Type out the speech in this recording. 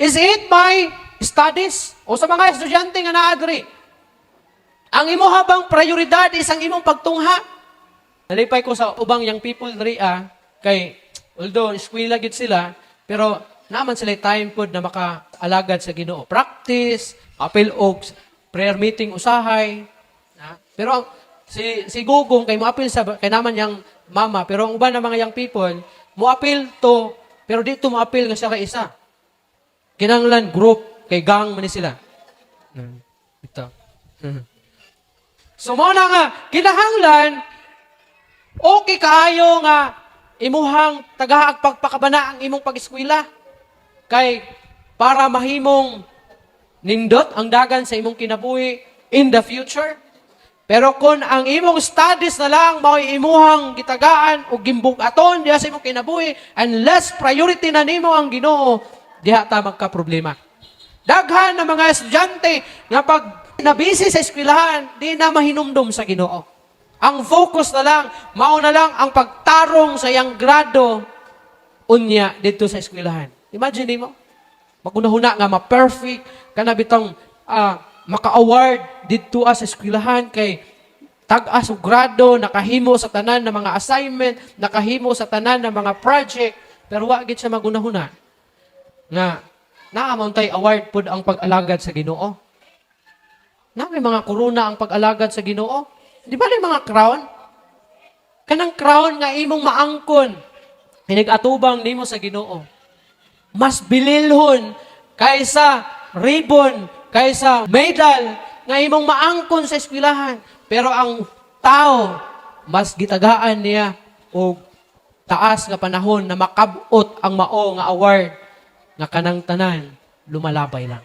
Is it my studies? O sa mga estudyante nga naadri? Ang imo habang prioridad is ang imong pagtungha. Nalipay ko sa ubang young people diri kay although eskwela gid sila, pero naman sila time pod na makaalagad sa Ginoo. Practice, apil og prayer meeting usahay. Pero si Gugong kay moapil sa kay naman yang mama, pero ang uban ng mga young people moapil to, pero dito moapil nga siya kay isa. Kinanglan group kay gang man ni sila. Ito. So mo na nga kinahanglan okay kaayo nga imuhang tagahaag pagpakabana ang imong pag-eskwela kay para mahimong nindot ang dagan sa imong kinabuhi in the future. Pero kung ang imong studies na lang mao'y imuhang gitagaan o gimbugaton diha sa imong kinabuhi unless priority na nimo ang Ginoo, diha ta magka-problema. Daghan ng mga estudyante nga pag nabisi sa eskwelahan, di na mahinumdum sa Ginoo. Ang focus na lang, mao na lang ang pagtarong sa iyang grado unya dito sa eskwelahan. Imagine mo, magunahuna nga ma-perfect, kanabitang maka-award dito sa eskwelahan kay tag-as og grado, nakahimo sa tanan ng mga assignment, nakahimo sa tanan ng mga project, pero wa gid siya magunahuna nga naamountay award pud ang pag-alagad sa Ginoo. Na may mga korona ang pag-alagad sa Ginoo. Di ba yung mga crown? Kanang crown nga imong maangkon, pinag-atubang nimo sa Ginoo. Mas bililhon kaysa ribbon, kaysa medal nga imong maangkon sa eskwelahan. Pero ang tao, mas gitagaan niya o taas nga panahon na makabot ang mao nga award nga kanang tanan lumalabay lang.